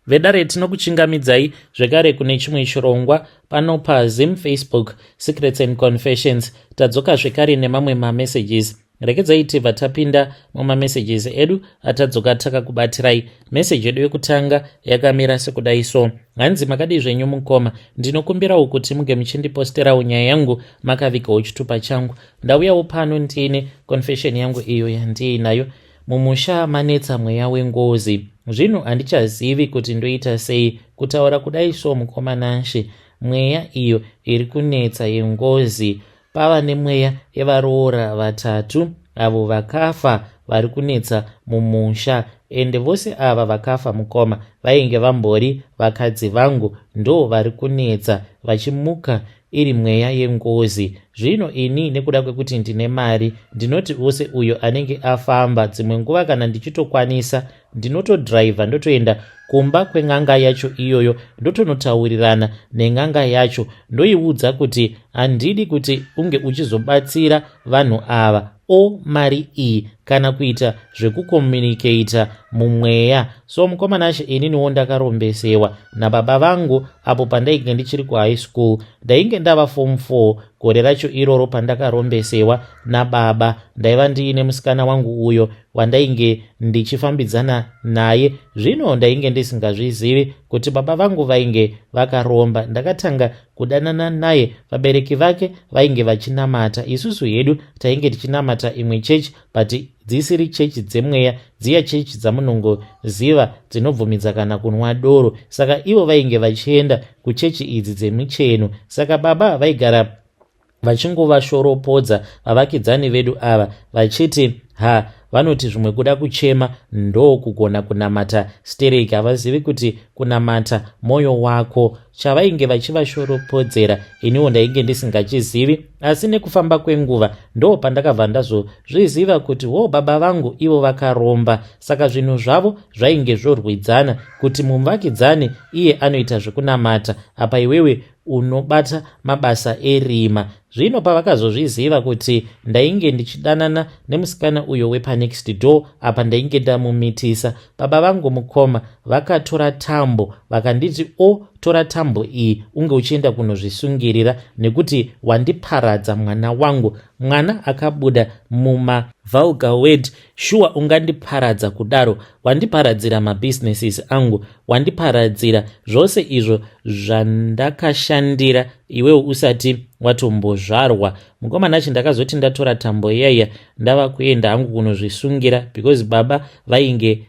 vedare tinokuchingamidzai zvekare kune chimwe chirongwa pano paZim Facebook Secrets and Confessions. Tadzoka zvekare nemamwe mamessages. Rekedzai tibva tapinda mumamessages edu atadzoka takakubatirai. Message yedu yekutanga yakamira sekudai so: hanzi makadi zvenyu mukoma, ndinokumbirawo kuti muge muchindiposterawo nyaya yangu makavigawo chitupa changu. Ndauyawo pano ndiine confession yangu iyo yandiinayo. Mumusha manetsa mweya wengozi. Zvino handichazivi kuti ndoita sei kutaura kudai so mukoma Nanshe. Mweya iyo iri kunetsa yengozi. Pava nemweya yevaroora vatatu avo vakafa vari kunetsa mumusha, ende vose ava vakafa mukoma vainge vambori vakadzi vangu, ndo vari kunetsa vachimuka iri mweya yengozi. Zvino ini nekuda kwekuti ndine mari, ndinoti wose uyo anenge afamba dzimwe nguva kana ndichitokwanisa ndinotodhiraivha ndotoenda kumba kweng'anga yacho iyoyo ndotonotaurirana neng'anga yacho ndoiudza kuti handidi kuti unge uchizobatsira vanhu ava o mari iyi kana kuita zvekukomunikata mumweya. So mukoma Nanshe, ininiwo ndakarombesewa nababa vangu apo pandainge ndichiri kuhigh school. Ndainge ndava form 4 gore racho iroro pandakarombesewa nababa. Ndaiva ndiine musikana wangu uyo wandainge ndichifambidzana naye. Zvino ndainge ndisingazvizivi kuti baba vangu vainge vakaromba. Ndakatanga kudanana naye, vabereki vake vainge vachinamata. Isusu hedu tainge tichinamata imwe chechi, but dzisiri chechi dzemweya, dziya chechi dzamunongoziva dzinobvumidza kana kunwa doro. Saka ivo vainge vachienda kuchechi idzi dzemicheno. Saka baba vaigara vachingovashoropodza vavakidzani vedu ava vachiti vanoti zvimwe kuda kuchema ndo kugona kunamata stereki, havazivi kuti kunamata mwoyo wako. Chavainge vachivashoropodzera iniwo ndainge ndisingachizivi, asi nekufamba kwenguva ndo pandakabva ndazozviziva kuti baba vangu ivo vakaromba. Saka zvinhu zvavo zvainge zvorwidzana kuti muvakidzani iye anoita zvekunamata, apa iwewe unobata mabasa erima. Zvino pavakazozviziva kuti ndainge ndichidanana nemusikana uyo wepanext door, apa ndainge ndamumitisa, baba vangu mukoma vakatora tambo vakanditi tora tambo iyi unge uchienda kunozvisungirira nekuti wandiparadza mwana wangu. Mwana akabuda mumavulgar word, shuwa ungandiparadza kudaro, wandiparadzira mabusinesses angu, wandiparadzira zvose izvo zvandakashandira iwewe usati watombozvarwa. Mukoma Nanshe, ndakazoti ndatora tambo iyaya ndava kuenda hangu kunozvisungira because baba vainge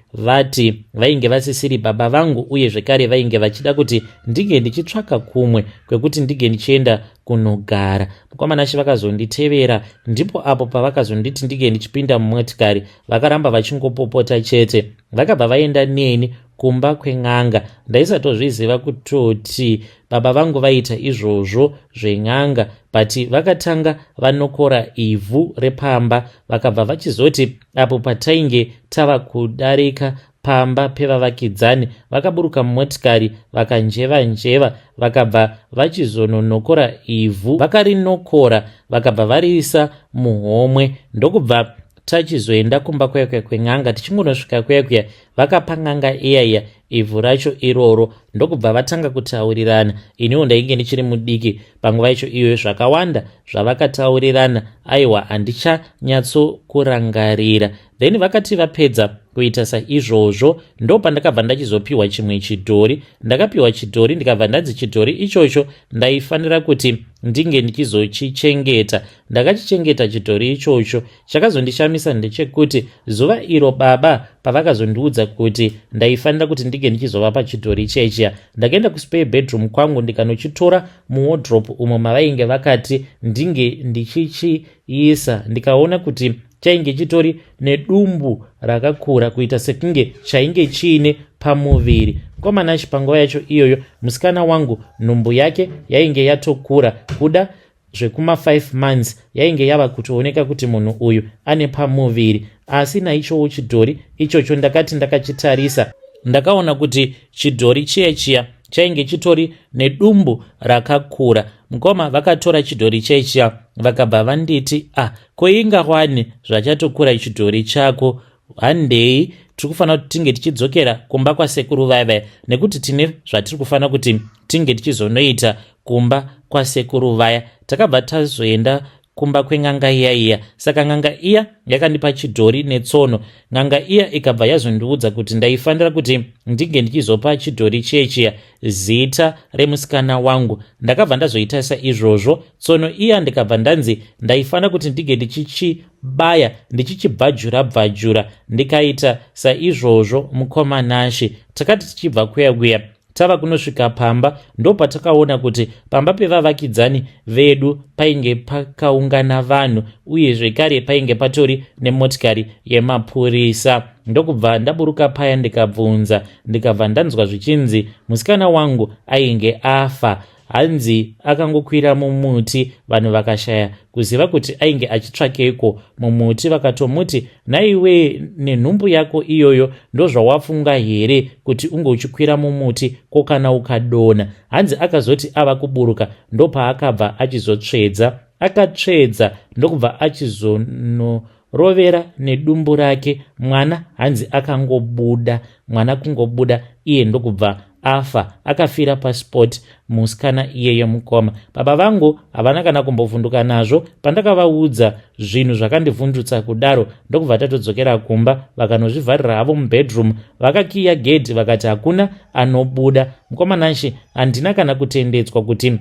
vasisiri baba vangu, uye zvekare vainge vachida kuti ndige ndichitsvaka kumwe kwekuti ndige ndichienda kunogara. Mukoma Nanshe vakazonditevera, ndipo apo pavakazonditi ndige ndichipinda mumotikari vakaramba vachingopopota chete. Vakabva vaenda neni kumba kweng'anga. Ndaisatozviziva kutoti baba vangu vaita izvozvo zveng'anga, but vakatanga vanokora ivhu repamba. Vakabva vachizoti apo patainge tava kudarika pamba pevavakidzani, vakaburuka mumotikari vakanjeva, vakabva vachizononokora ivhu. Vakarinokora vakabva variisa muhomwe. Ndokubva tachizoenda kumba kwekwe kweng'anga. Tichingonosvika kwekwe vakapa ng'anga iyaya ivhu racho iroro. Ndokubva vatanga kutaurirana. Iniwo ndainge ndichiri mudiki panguva yacho iyoyo. Zvakawanda zvavakataurirana aiwa handichanyatsokurangarira. Then vakati vapedza kuita saizvozvo ndo pandakabva ndachizopiwa chimwe chidhori. Ndakapiwa chidhori ndikabva ndanzi chidhori ichocho ndaifanira kuti ndinge ndichizochichengeta. Ndakachichengeta chidhori ichocho. Chakazondishamisa ndechekuti zuva iro baba pavakazondiudza kuti ndaifanira kuti ndige ndichizovapa chidhori chechiya, ndakaenda kuspare bedroom kwangu ndikanochitora muwardrobe umo mavainge vakati ndinge ndichichiisa. Ndikaona kuti chainge chitori nedumbu rakakura kuita sekunge chainge chiine pamuviri. Mukoma Nanshe, panguva yacho iyoyo musikana wangu nhumbu yake yainge yatokura kuda zvekuma 5 months, yainge yava kutooneka kuti munhu uyu ane pamuviri. Asi naichowo chidhori ichocho ndakati ndakachitarisa ndakaona kuti chidhori chiya chainge chitori nedumbu rakakura. Mukoma vakatora chidhori chechiya vakabva vanditi ko ingawani zvachatokura chidhori chako, handei kufanira kuti tinge tichidzokera kumba kwasekuru vaya nekuti tine zvatiri kufanira kuti tinge tichizonoita kumba kwasekuru vaya. Takabva tazoenda kumba kweng'anga iya. Saka ng'anga iya yakandipa chidhori netsono. Ng'anga iya ikabva yazondiudza kuti ndaifanira kuti ndinge ndichizopa chidhori chiya zita remusikana wangu. Ndakabva ndazoita saizvozvo. Tsono iya ndikabva ndanzi ndaifanira kuti ndinge ndichichibaya ndichichibvajura ndikaita saizvozvo mukomanashi. Takati tichibva kuya tava kunosvika pamba, ndo patakaona kuti pamba pevavakidzani vedu painge pakaungana vanhu uye zvekare painge patori nemotikari yemapurisa. Ndokubva ndaburuka paya ndikabvunza, ndikabva ndanzwa zvichinzi musikana wangu ainge afa. Hanzi akangokwira mumuti, vanhu vakashaya kuziva kuti ainge achitsvakeiko mumuti. Vakatomuti, naiwe nenhumbu yako iyoyo ndozvawafunga here kuti unge uchikwira mumuti ko kana ukadona? Hanzi akazoti ava kuburuka ndopaakabva achizotsvedza. Akatsvedza ndokubva achizonorovera nedumbu rake. Mwana hanzi akangobuda, mwana kungobuda, iye ndokubva afa, akafira paspoti musikana iyeyo mukoma. Baba vangu havana kana kumbovhunduka nazvo. Pandakavaudza zvinhu zvakandivhundutsa kudaro, ndokubva tatodzokera kumba, vakanozvivharira havo mubedroom, vakakiya gedhi, vakati hakuna anobuda. Mukomanashi handina kana kutendedzwa kuti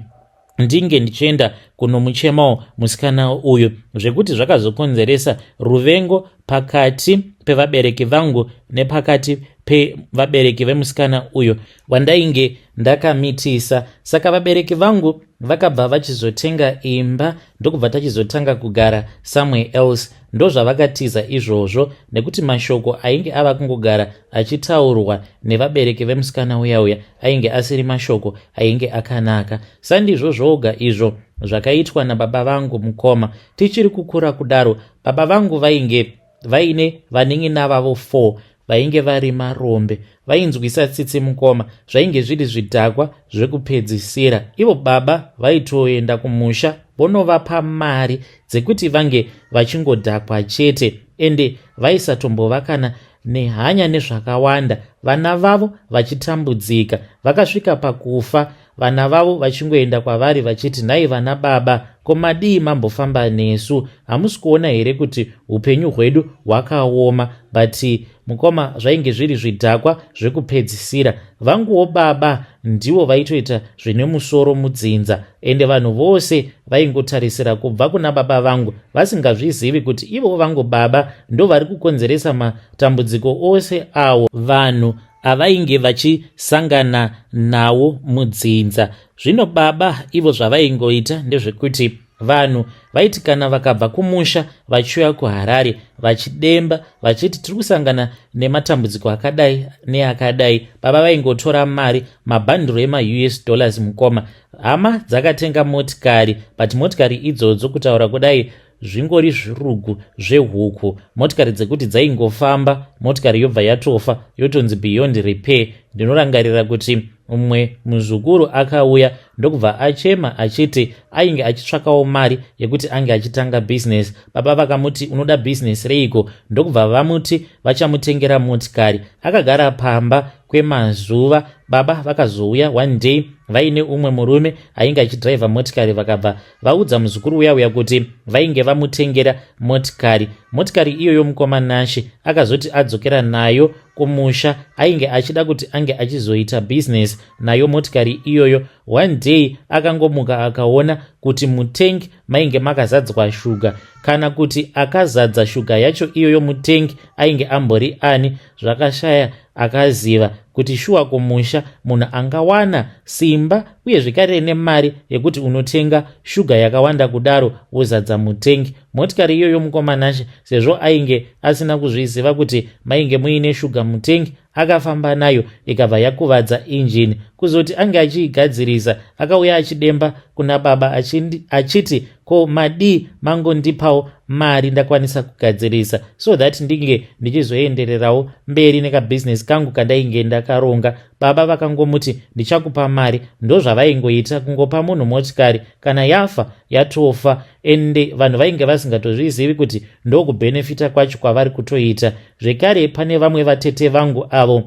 ndinge ndichienda kunomuchemawo musikana uyu, zvekuti zvakazokonzeresa ruvengo pakati pevabereki vangu nepakati pevabereki vemusikana uyu wandainge ndakamitisa. Saka vabereki vangu vakabva vachizotenga imba, ndokubva tachizotanga kugara somewhere else. Ndozvavakatiza izvozvo, nekuti mashoko ainge ava kungogara achitaurwa nevabereki vemusikana uya ainge asiri mashoko ainge akanaka. Sandizvo zvoga izvo zvakaitwa nababa vangu mukoma. Tichiri kukura kudaro, baba vangu vainge vaine vanin'ina vavo 4 vainge vari marombe, vainzwisa tsitsi mukoma. Zvainge zviri zvidhakwa zvekupedzisira. Ivo baba vaitoenda kumusha vonovapa mari dzekuti vange vachingodhakwa chete, ende vaisatombova kana nehanya nezvakawanda. Vana vavo vachitambudzika, vakasvika pakufa, vana vavo vachingoenda kwavari vachiti, nhai vana baba, komadii mambofamba nesu? Hamusi kuona here kuti upenyu hwedu hwakaoma? But mukoma zvainge zviri zvidhakwa zvekupedzisira. Vanguwo baba ndivo vaitoita zvine musoro mudzinza, ende vanhu vose vaingotarisira kubva kuna baba vangu vasingazvizivi kuti ivo vangu baba ndo vari kukonzeresa matambudziko ose awo vanhu avainge vachisangana nawo mudzinza. Zvino baba ivo zvavaingoita ndezvekuti vanhu vaiti kana vakabva kumusha vachiuya kuHarare vachidemba vachiti tiri kusangana nematambudziko akadai neakadai, baba vaingotora mari, mabhandiro ema-US dollars mukoma. Hama dzakatenga motikari, but motikari idzodzo kutaura kudai zvingori zvirugu zvehuku, motikari dzekuti dzaingofamba, motikari yobva yatofa yotonzi beyond repair. Ndinorangarira kuti umwe muzukuru akauya ndokubva achema achiti ainge achitsvakawo mari yekuti ange achitanga business. Baba vakamuti unoda business reiko? Ndokubva vamuti vachamutengera motikari. Akagara pamba kwemazuva. Baba vakazouya one day vaine umwe murume ainge achidhiraivha motikari, vakabva vaudza muzukuru uya kuti vainge vamutengera motikari. Motikari iyoyo mukomanashi akazoti adzokera nayo kumusha ainge achida kuti ange achizoita business nayo motikari iyoyo. One day akangomuka akaona kuti mutengi mainge makazadzwa shuga, kana kuti akazadza shuga yacho iyoyo mutengi ainge ambori ani. Zvakashaya akaziva kuti shuwa kumusha munhu angawana simba uye zvekare nemari yekuti unotenga shuga yakawanda kudaro wozadza mutengi. Motikari iyoyo mukomanashi sezvo ainge asina kuzviziva kuti mainge muine shuga mutengi, akafamba nayo ikabva yakuvadza injini. Kuzoti ange achiigadzirisa akauya achidemba kuna baba achiti ko madii mangondipawo mari ndakwanisa kugadzirisa so that ndinge ndichizoendererawo mberi nekabhizinesi kangu kandainge ndakaronga. Baba vakangomuti ndichakupa mari, ndozvavaingoita, kungopa munhu motikari, kana yafa yatofa, ende vanhu vainge vasingatozvizivi kuti ndokubhenefita kwacho kwavari kutoita. Zvekare pane vamwe vatete vangu avo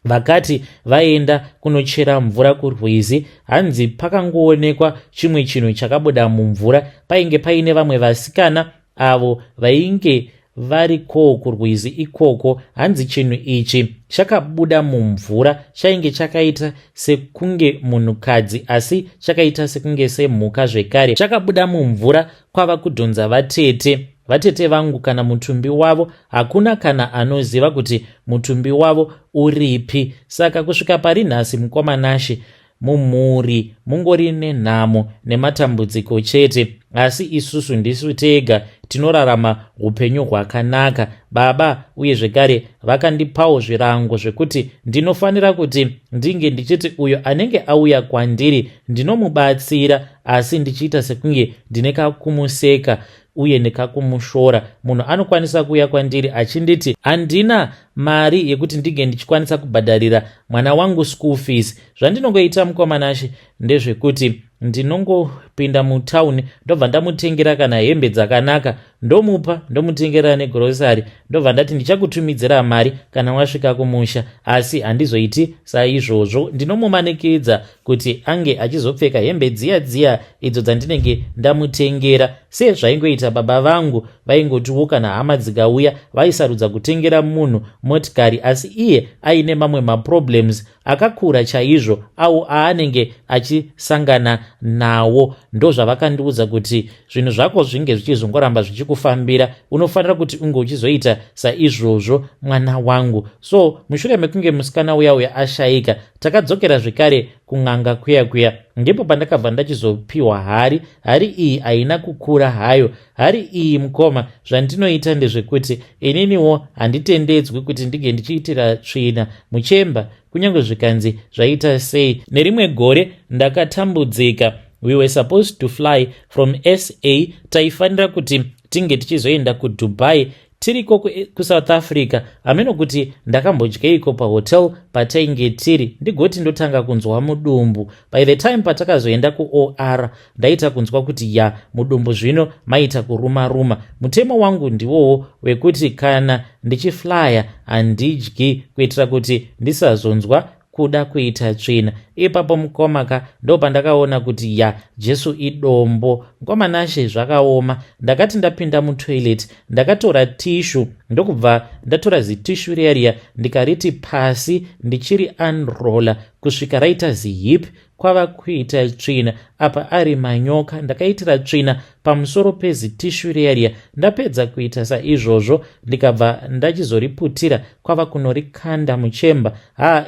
vakati vaenda kunochera mvura kurwizi, hanzi pakangoonekwa chimwe chinhu chakabuda mumvura. Painge paine vamwe vasikana avo vainge variko kurwizi ikoko. Hanzi chinhu ichi chakabuda mumvura chainge chakaita sekunge munhukadzi asi chakaita sekunge semhuka zvekare. Chakabuda mumvura kwava kudhonza vatete vangu kana mutumbi wavo. Hakuna kana anoziva kuti mutumbi wavo uripi. Saka kusvika pari nhasi mukomanashe, mumhuri mungori nenhamo nematambudziko chete, asi isusu ndisu tega tinorarama upenyu hwakanaka. Baba uye zvekare vakandipawo zvirango zvekuti ndinofanira kuti ndinge ndichiti uyo anenge auya kwandiri ndinomubatsira, asi ndichiita sekunge ndine kakumuseka uye nekakumushora. Munhu anokwanisa kuuya kwandiri achinditi handina mari yekuti ndige ndichikwanisa kubhadharira mwana wangu school fees. Zvandinongoita mukomanashe ndezvekuti ndinongopinda mutauni ndobva ndamutengera kana hembe dzakanaka, ndomupa, ndomutengera negrosari, ndobva ndati ndichakutumidzira mari kana wasvika kumusha. Asi handizoiti saizvozvo, ndinomumanikidza kuti ange achizopfeka hembe dziya idzo dzandinenge ndamutengera, sezvaingoita baba vangu. Vaingotiwo kana hama dzikauya vaisarudza kutengera munhu motikari, asi iye aine mamwe maproblems akakura chaizvo au aanenge achisangana nawo. Ndozvavakandiudza kuti zvinhu zvako zvinge zvichizongoramba zvichikufambira, unofanira kuti unge uchizoita saizvozvo mwana wangu. So mushure mekunge musikana uya ashayika, takadzokera zvekare kun'anga kuya. Ndipo pandakabva ndachizopiwa hari iyi haina kukura hayo. Hari iyi mukoma, zvandinoita ndezvekuti ininiwo handitendedzwi kuti ndige ndichiitira tsvina muchemba, kunyange zvikanzi zvaita sei. Nerimwe gore ndakatambudzika. We were supposed to fly from SA, taifanira kuti tinge tichizoenda kuDubai tiriko kuSouth Africa. Ameno kuti ndakambodyaiko pahotel patainge tiri, ndigoti ndotanga kunzwa mudumbu. By the time patakazoenda kuOR ndaita kunzwa kuti mudumbu zvino maita kuruma. Mutemo wangu ndiwowo wekuti kana ndichiflya handidyi kuitira kuti ndisazonzwa kuda kuita tsvina. Ipapo mukomaka ndopandakaona kuti Jesu idombo. Mukomanashe zvakaoma. Ndakati ndapinda mutoilet ndakatora tishu, ndokubva ndatora zitishu riya ndikariti pasi ndichiri unroller kusvika raita zihip, kwava kuita tsvina. Apa ari manyoka ndakaitira tsvina pamusoro pezitishu riya. Ndapedza kuita saizvozvo ndikabva ndachizoriputira kwava kunorikanda muchemba.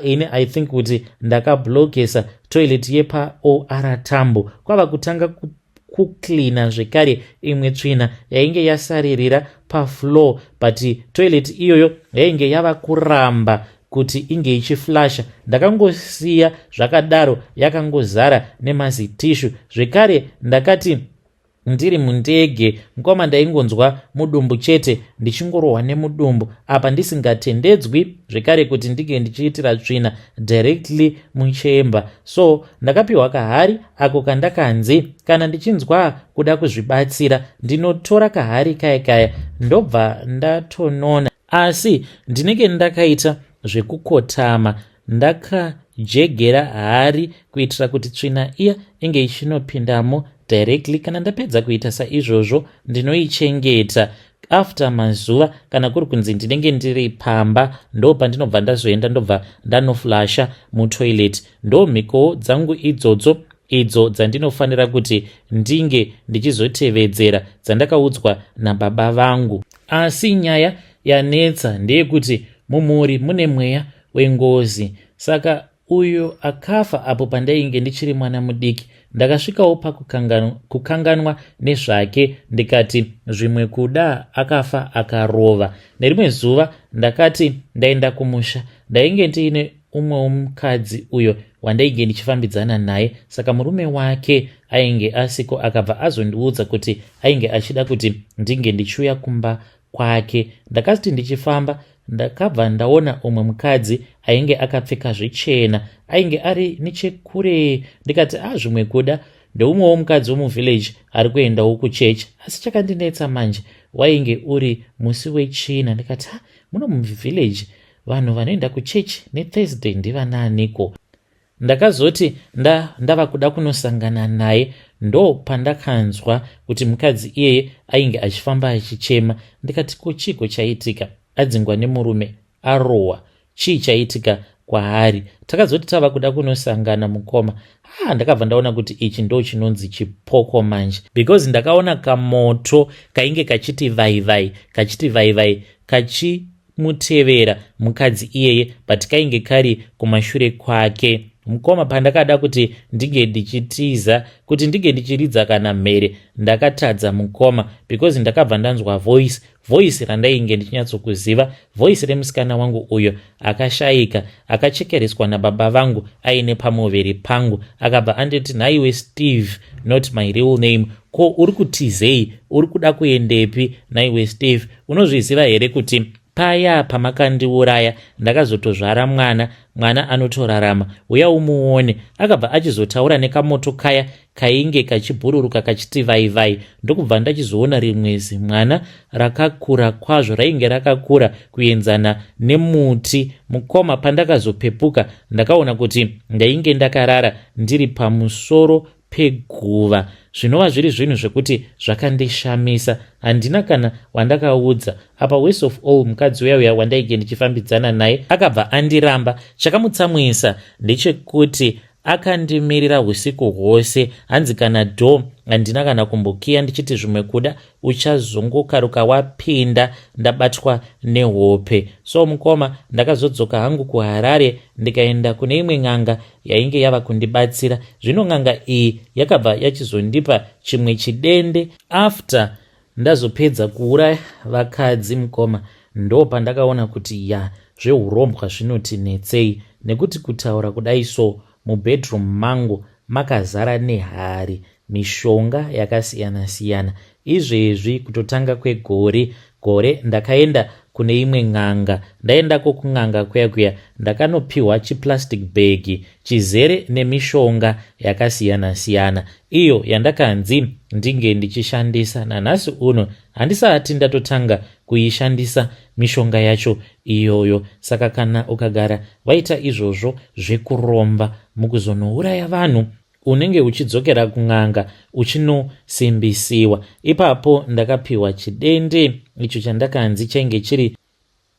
Ini I think kuti ndakablokesa toilet yepaOR Tambo. Kwava kutanga kuklina zvekare imwe tsvina yainge yasaririra pafloor, but toilet iyoyo yainge yava kuramba kuti inge ichiflasha. Ndakangosiya zvakadaro yakangozara nemazitishu. Zvekare ndakati ndiri mundege mukoma ndaingonzwa mudumbu chete, ndichingorohwa nemudumbu apa ndisingatendedzwi zvekare kuti ndige ndichiitira tsvina directly muchemba. So ndakapiwa kahari ako kandakanzi kana ndichinzwa kuda kuzvibatsira ndinotora kahari kaya ndobva ndatonona. Asi ndinenge ndakaita zvekukotama, ndakajegera hari kuitira kuti tsvina iya inge ichinopindamo directly. Kana ndapedza kuita saizvozvo ndinoichengeta. After mazuva kana kuri kunzi ndinenge ndiri pamba, ndo pandinobva ndazoenda ndobva ndanoflasha mutoilet. Ndo mhiko dzangu idzodzo idzo dzandinofanira kuti ndinge ndichizotevedzera dzandakaudzwa nababa vangu. Asi nyaya yanetsa ndeyekuti mumhuri mune mweya wengozi. Saka uyo akafa apo pandainge ndichiri mwana mudiki. Ndakasvikawo pakukanganwa nezvake, ndikati zvimwe kuda akafa akarova. Nerimwe zuva ndakati ndaenda kumusha, ndainge ndiine umwe mukadzi uyo wandainge ndichifambidzana naye. Saka murume wake ainge asiko, akabva azondiudza kuti ainge achida kuti ndinge ndichiuya kumba kwake. Ndakati ndichifamba ndakabva ndaona umwe mukadzi ainge akapfeka zvichena, ainge ari nechekure. Ndikati zvimwe kuda ndeumwewo mukadzi womuvillage ari kuendawo kuchechi. Asi chakandinetsa manje wainge uri musi wechina. Ndikati muno muvillage vanhu vanoenda kuchechi neThursday ndivanaaniko? Ndakazoti ndava kuda kunosangana naye ndo pandakanzwa kuti mukadzi iyeye ainge achifamba achichema. Ndikati chiko chaitika? Adzingwa nemurume, arohwa, chii chaitika kwaari? Takazoti tava kuda kunosangana mukoma. Ndakabva ndaona kuti ichi ndo chinonzi chipoko manje, because ndakaona kamoto kainge kachiti vaivai kachimutevera mukadzi iyeye, but kainge kari kumashure kwake. Mukoma pandakada kuti ndige ndichitiza, kuti ndige ndichiridza kana mhere, ndakatadza mukoma, because ndakabva ndanzwa voice randainge ndichinyatsokuziva, voice remusikana wangu uyo akashayika, akachekereswa nababa vangu aine pamuviri pangu. Akabva anditi, nhaiwe Steve, not my real name. Ko uri kutizei? Uri kuda kuendepi nhaiwe Steve? Unozviziva here kuti paya pamakandiuraya ndakazotozvara mwana anotorarama, uya umuone. Akabva achizotaura nekamoto kaya kainge kachibhururuka kachiti vaivai. Ndokubva ndachizoona rimwe zimwana rakakura kwazvo, rainge rakakura kuenzana nemuti. Mukoma pandakazopepuka ndakaona kuti ndainge ndakarara ndiri pamusoro peguva. Zvinova zviri zvinhu zvekuti zvakandishamisa. Handina kana wandakaudza. Apa worst of all, mukadzi uya wandainge ndichifambidzana naye akabva andiramba. Chakamutsamwisa ndechekuti akandimirira usiku hwose. Hanzi kana dho handina kana kumbokiya ndichiti zvimwe kuda uchazongokaruka wapinda ndabatwa nehope. So mukoma ndakazodzoka hangu kuHarare ndikaenda kune imwe n'anga yainge yava kundibatsira. Zvino n'anga iyi yakabva yachizondipa chimwe chidende. After ndazopedza kuuraya vakadzi mukoma, ndo pandakaona kuti zveurombwa zvinotinetsei, nekuti kutaura kudai so mubedroom mangu makazara nehari, mishonga yakasiyana-siyana. Izvezvi kutotanga kwegore ndakaenda kune imwe n'anga. Ndaendako kun'anga kuya ndakanopiwa chiplastic bag chizere nemishonga yakasiyana-siyana, iyo yandakanzi ndinge ndichishandisa. Nanhasi uno handisati ndatotanga kuishandisa mishonga yacho iyoyo. Saka kana ukagara waita izvozvo zvekuromba mukuzonouraya vanhu, unenge uchidzokera kun'anga uchinosimbisiwa. Ipapo ndakapiwa chidende icho chandakanzi chainge chiri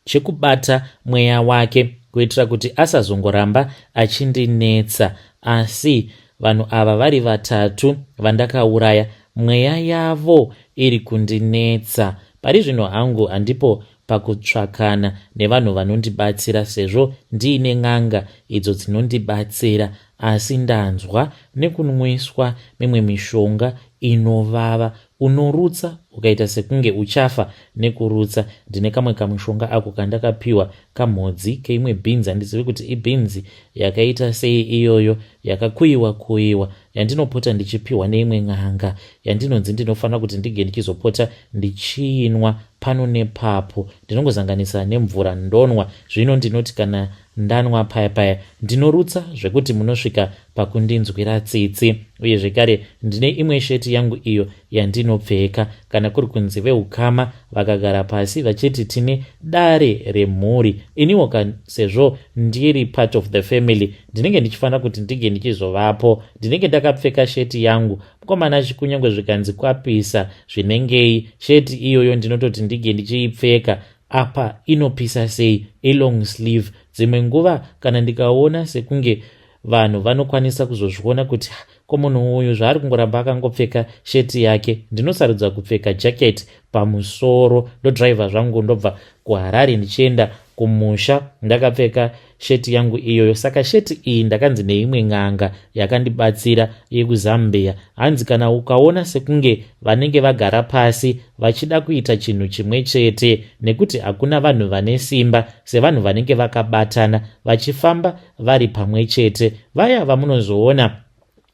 chekubata mweya wake, kuitira kuti asazongoramba achindinetsa. Asi vanhu ava vari vatatu vandakauraya, mweya yavo iri kundinetsa. Pari zvino hangu handipo pakutsvakana nevanhu vanondibatsira, sezvo ndiine n'anga idzo dzinondibatsira. Asi ndanzwa nekunwiswa mimwe mishonga inovava, unorutsa ukaita sekunge uchafa nekurutsa. Ndine kamwe kamushonga ako kandakapiwa, kamhodzi keimwe bhinzi, handizivi kuti ibhinzi yakaita sei iyoyo, yakakuyiwa yandinopota ndichipiwa neimwe n'anga, yandinonzi ndinofanira kuti ndige ndichizopota ndichiinwa pano nepapo. Ndinongozanganisa nemvura ndonwa. Zvino ndinoti kana ndanwa paya ndinorutsa zvekuti munosvika pakundinzwira tsitsi. Uye zvekare ndine imwe sheti yangu iyo yandinopfeka kana kuri kunzi veukama vakagara pasi vachiti tine dare remhuri. Iniwo sezvo ndiri part of the family, ndinenge ndichifanira kuti ndige ndichizovapo. Ndinenge ndakapfeka sheti yangu, mukomana chikunyangwe zvikanzi kwapisa zvinengei, sheti iyoyo ndinototi ndige ndichiipfeka. Apa inopisa sei, ilong sleeve. Dzimwe nguva kana ndikaona sekunge vanhu vanokwanisa kuzozviona kuti ko munhu uyu zvaari kungoramba akangopfeka sheti yake, ndinosarudza kupfeka jacket pamusoro. Ndodhiraivha zvangu ndobva kuHarare ndichienda kumusha ndakapfeka sheti yangu iyoyo. Saka sheti iyi ndakanzi neimwe n'anga yakandibatsira yekuzambia. Hanzi kana ukaona sekunge vanenge vagara pasi vachida kuita chinhu chimwe chete, nekuti hakuna vanhu vane simba sevanhu vanenge vakabatana vachifamba vari pamwe chete, vaya vamunozoona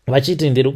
vachiti ndiri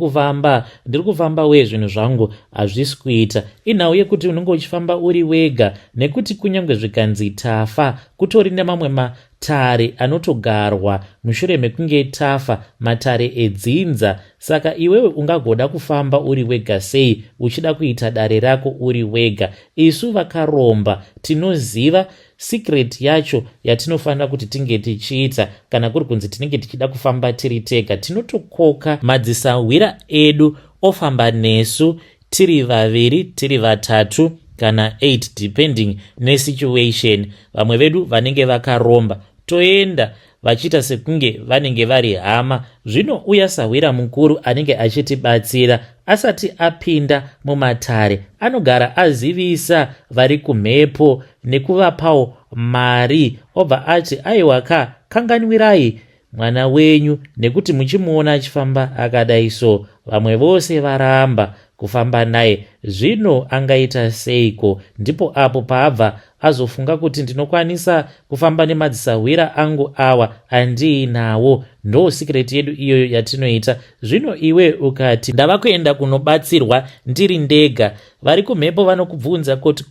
kufamba uye zvinhu zvangu hazvisi kuita. Inhau yekuti unenge uchifamba uri wega, nekuti kunyange zvikanzi tafa kutori nemamwe matare anotogarwa mushure mekunge tafa, matare edzinza. Saka iwewe ungagoda kufamba uri wega sei uchida kuita dare rako uri wega? Isu vakaromba tinoziva secret yacho yatinofanira kuti tinge tichiita kana kuri kunzi tinenge tichida kufamba tiri tega. Tinotokoka madzisahwira edu ofamba nesu tiri vaviri, tiri vatatu kana 8 depending nesituation. Vamwe vedu vanenge vakaromba toenda vachiita sekunge vanenge vari hama. Zvino uya sahwira mukuru anenge achitibatsira asati apinda mumatare anogara azivisa vari kumhepo nekuvapawo mari, obva ati aiwa kanganwirai mwana wenyu nekuti muchimuona achifamba akadai so. Vamwe vose varamba kufamba naye. Zvino angaita seiko? Ndipo apo paabva azofunga kuti ndinokwanisa kufamba nemadzisahwira angu awa andiinawo. Ndo secret yedu iyoyo yatinoita. Zvino iwe ukati ndava kuenda kunobatsirwa ndiri ndega, vari kumhepo vanokubvunza kuti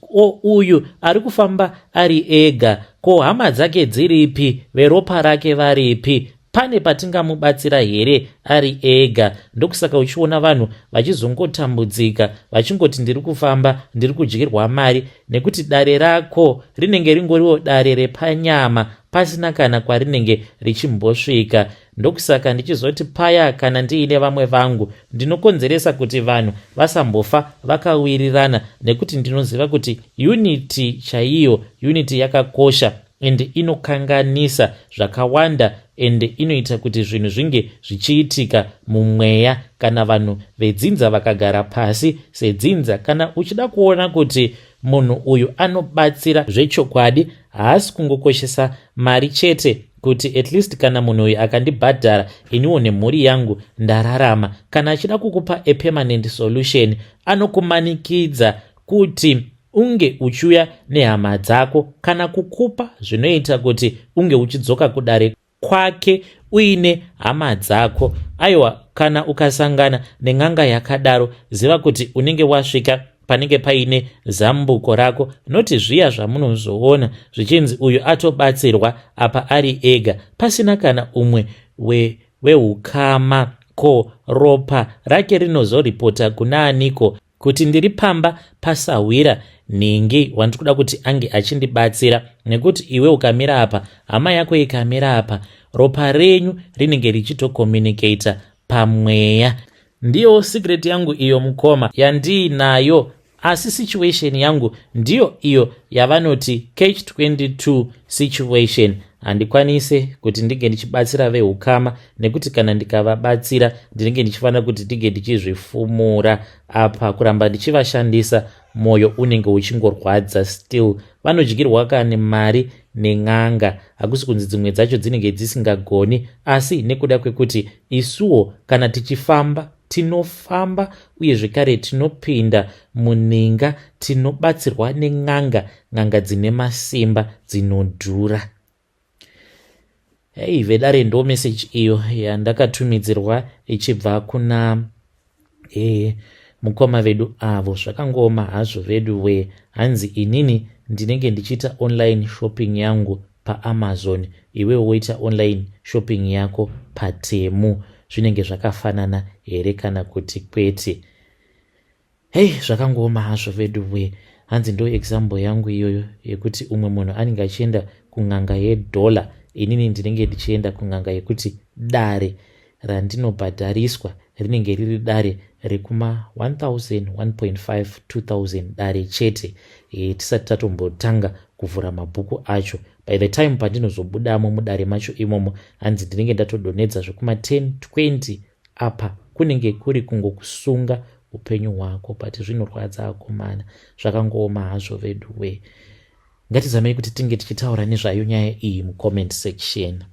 uyu ari kufamba ari ega, ko hama dzake dziripi, veropa rake varipi, pane patingamubatsira here ari ega? Ndokusaka uchiona vanhu vachizongotambudzika vachingoti ndiri kufamba, ndiri kudyirwa mari, nekuti dare rako rinenge ringoriwo dare repanyama pasina kana kwarinenge richimbosvika. Ndokusaka ndichizoti paya kana ndiine vamwe vangu ndinokonzeresa kuti vanhu vasambofa vakawirirana, nekuti ndinoziva kuti unity chaiyo, unity yakakosha ende inokanganisa zvakawanda ende inoita kuti zvinhu zvinge zvichiitika mumweya kana vanhu vedzinza vakagara pasi sedzinza. Kana uchida kuona kuti munhu uyu anobatsira zvechokwadi, haasi kungokoshesa mari chete kuti at least kana munhu uyu akandibhadhara iniwo nemhuri yangu ndararama. Kana achida kukupa a permanent solution, anokumanikidza kuti unge uchiuya nehama dzako kana kukupa zvinoita kuti unge uchidzoka kudare kwake uine hama dzako. Aiwa, kana ukasangana nen'anga yakadaro, ziva kuti unenge wasvika panenge paine zambuko rako, noti zviya zvamunozoona zvichinzi uyu atobatsirwa apa ari ega pasina kana umwe wehukama. Ko ropa rake rinozoripota kuna aniko kuti ndiri pamba pasahwira ningi wandiri kuda kuti ange achindibatsira? Nekuti iwe ukamira apa, hama yako ikamira apa, ropa renyu rinenge richitokomunicata pamweya. Ndiyo secret yangu iyo mukoma yandiinayo, asi situation yangu ndiyo iyo yavanoti catch-22 situation. Handikwanise kuti ndinge ndichibatsira vehukama, nekuti kana ndikavabatsira ndinenge ndichifanira kuti ndinge ndichizvifumura. Apa kuramba ndichivashandisa mwoyo unenge uchingorwadza still. Vanodyirwa kane mari nen'anga, hakusi kunzi dzimwe dzacho dzinenge dzisingagoni, asi nekuda kwekuti isuwo kana tichifamba tinofamba uye zvekare tinopinda muninga, tinobatsirwa nen'anga dzine masimba dzinodhura. Hei vedare, ndo message iyo yandakatumidzirwa ichibva kuna mukoma vedu avo. Zvakangoma hazvo vedu we, hanzi inini ndinenge ndichiita online shopping yangu paAmazon, iwe woita online shopping yako paTemu. Zvinenge zvakafanana here kana kuti kwete? Hei, zvakangoma hazvo vedu we, hanzi ndo example yangu iyoyo yekuti umwe munhu anenge achienda kun'anga yedola, inini ndinenge ndichienda kun'anga yekuti dare randinobhadhariswa rinenge riri dare rekuma 1000, 1.5, 2000 dare chete, tisati tatombotanga kuvhura mabhuku acho. By the time pandinozobudamo mudare macho imomo, hanzi ndinenge ndatodonedza zvekuma 10, 20. Apa kunenge kuri kungokusunga upenyu hwako, but zvinorwadza akomana. Zvakangoma hazvo vedu we. ngatizamei kuti tinge tichitaura nezvayo nyaya iyi mucomment section.